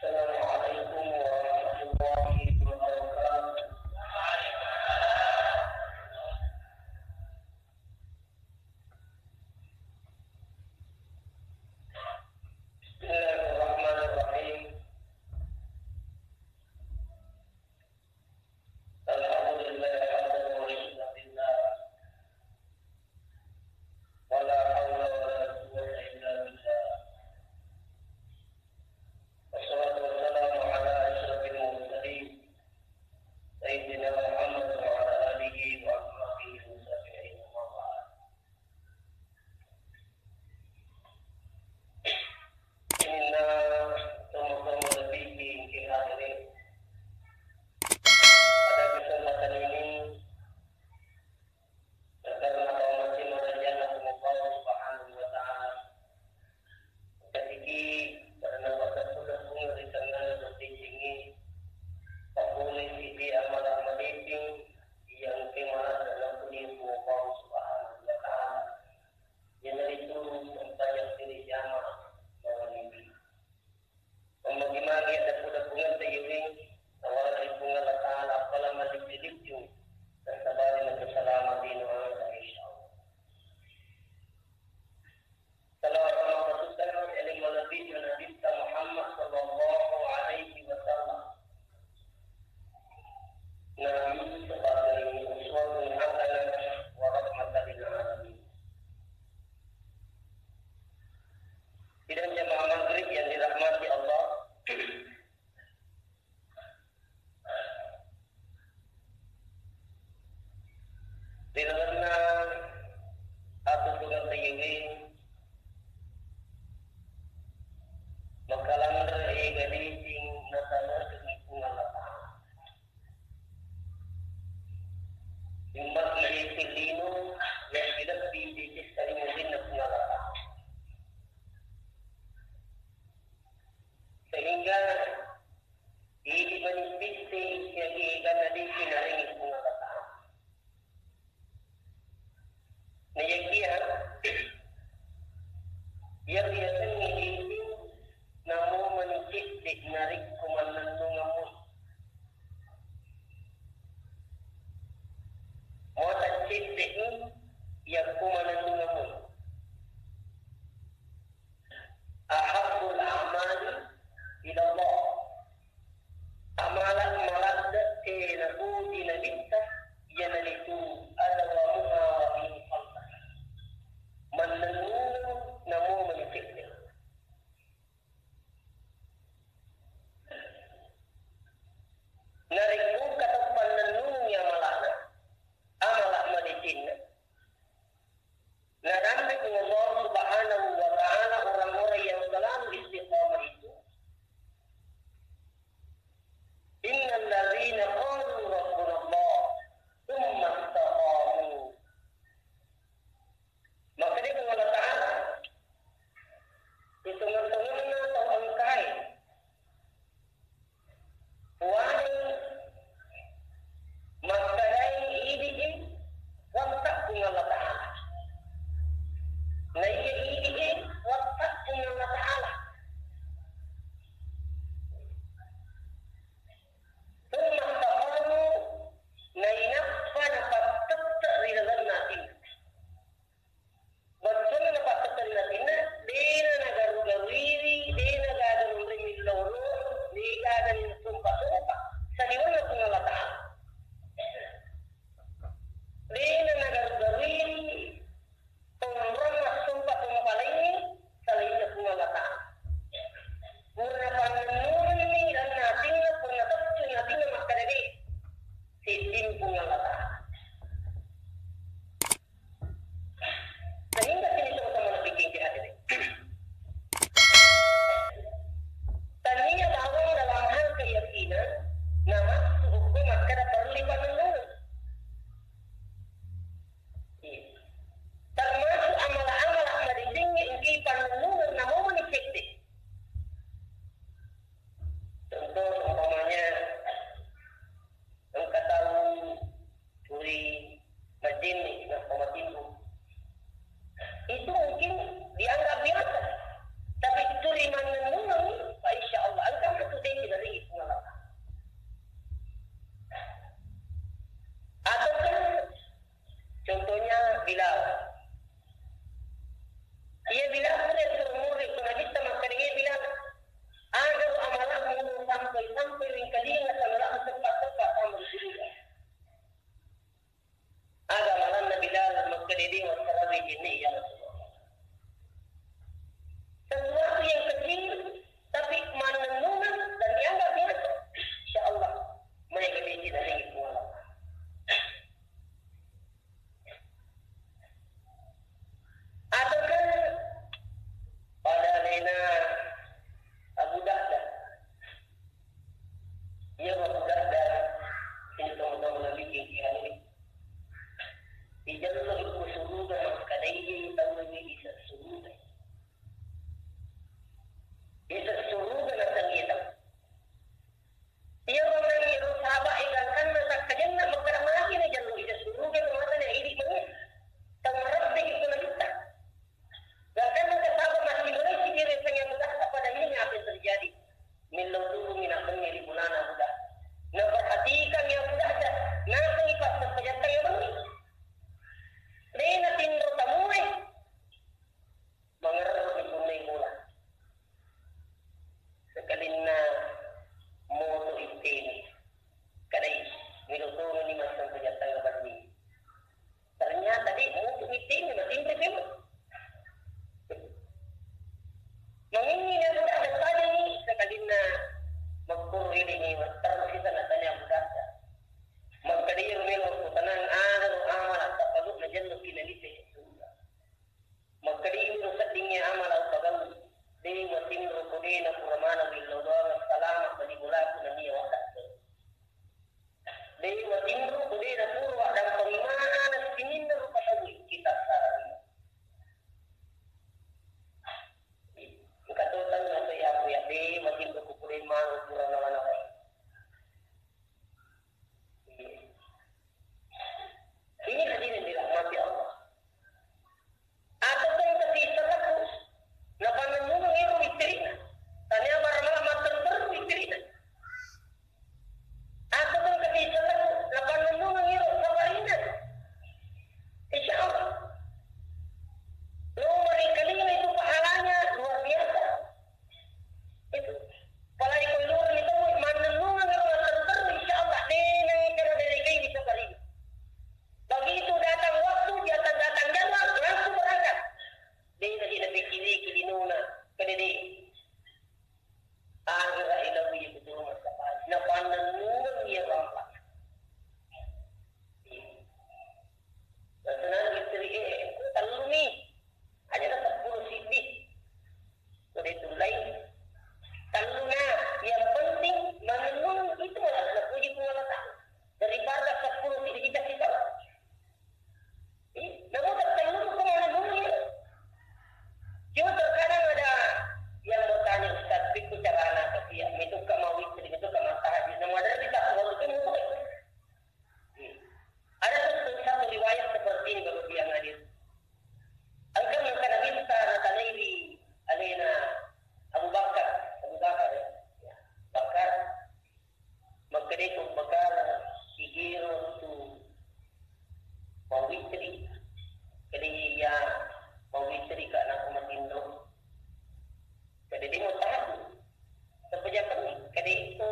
Assalamualaikum warahmatullahi wabarakatuh. Bismillahirrahmanirrahim. Alhamdulillah hamdan wa syukran lillah. Wala haula wala quwwata illa billah. Wassalatu wassalamu ala asyrafil mursalin sayyidina Muhammad wa ala alihi wa ashabihi wa sahbihi wa man. Inna sama-sama lebih ke hadirin. Pada kesempatan ini karena masih merajana semoga Allah Subhanahu wa taala ketika karena bakat sudah punya di sana bertinggi boleh di amal-amal itu yang kemana dalam punya Allah Subhanahu wa taala yang itu sampai yang diri jamaah bahwa ini bagaimana ada sudah punya tayuring awal dari punya Allah taala apalah masih hidup dan kembali bersama di Indonesia insyaallah. Salawat Rasulullah alaihi Nabi Muhammad sallallahu alaihi wasallam. Nabi sebagai uswatun hasanah wa rahmatan lil alamin. Sidang jamaah maghrib yang dirahmati Allah. Dilana atau dengan tayyiwin makalang dari gadising natana kehitungan lapang imbat dari silino yang tidak didikit dari mungkin napungan lapang sehingga ini menipisi yang ikan tadi sinaring ipungan lapang nayakian yang biasanya ini namun menikit narik kumanan ngamun mau tak yang kumanan ngamun ahabbul a'mali ila Allah amalan malad ke nabi kudina kuramana billo doang salama bali bulaku na niya wadak. Dei watimru kudina puro dan pengimana sinin na rupatawi kita sarang. Katotan na sa yapo ya dei watimru kuramana kuramana na. Ini hadirin dirahmati Allah. Atau kan kasi salaku na pananungang iro itirina. Tanya barang mater baru itirina. Atau kan kasi salaku na pananungang iro sabarina. Insya Allah. Nomor kalinya itu pahalanya luar biasa. Itu. Palagi ko luar nito mananungang iro mater baru insya Allah. Nenang ikara dari kayo bisa balik. Begitu datang waktu, datang jadwal, langsung berangkat. Dia tadi lebih kiri nuna, kedede. Akhirnya ilahu ya betul masalah. Napanan nuna dia rampak. Senang istri terlalu nih, hanya dapat 10 siti. Sudah itu lain. Terlalu yang penting menenun itu adalah puji kuasa daripada 10 siti kita. Namun tertentu kemana dulu. Cuma terkadang ada yang bertanya Ustaz, itu cara anak kesiap, itu kemau istri, itu kemau tahajud. Namun ada tidak walaupun itu. Ada satu riwayat seperti ini bagi yang hadir. Angkat yang kena minta Natalili Alena Abu Bakar ya. Bakar Makadeko Bakar Sigiro tu Mawitri kali ya mawitri ka anak kumatindo kali di mo tahan sa pajapan kali ito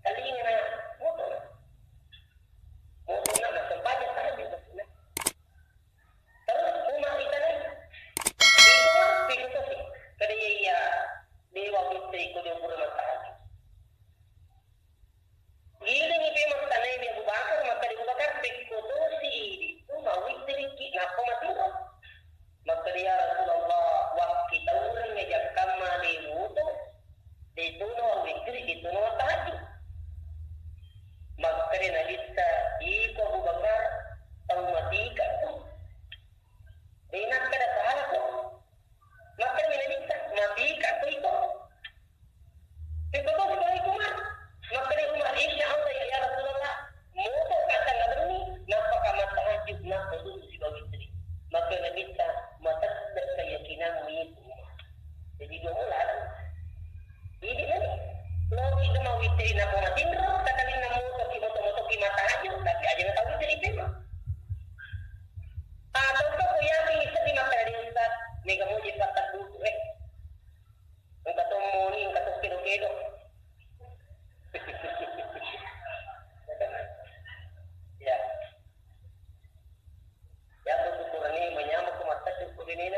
kaling na moto na masampaya tahan dito na terus umakita na ito kali ya di mawitri ko di puro matahan giling ipi magtanay di Abu Bakar magkali Abu Bakar pekkoto si itu mawitri ki na kumatindo magkali ya Rasulullah waktu tawuran ngajak kama di wuto di tuno mawitri di tuno tahajud magkali na lista iko Abu Bakar taw matika to di nakada sahala ko magkali na lista matika to ito pekkoto si Umar magkali Umar insya Allah ya Rasulullah moto kata ngadruni napakamatahajud na dulu si mawitri maka nabita matanda keyakinan itu jadi dua bulan ini kan logi ke mawitri na kumatindro katalin na moto ki matahajud tapi aja na tahu dari tema atau ko yakin isa di matahari Ustaz mega mo di patag dulu ang katong muni ang katong kilo ya bersyukur ini menyambut ke mata cukup ini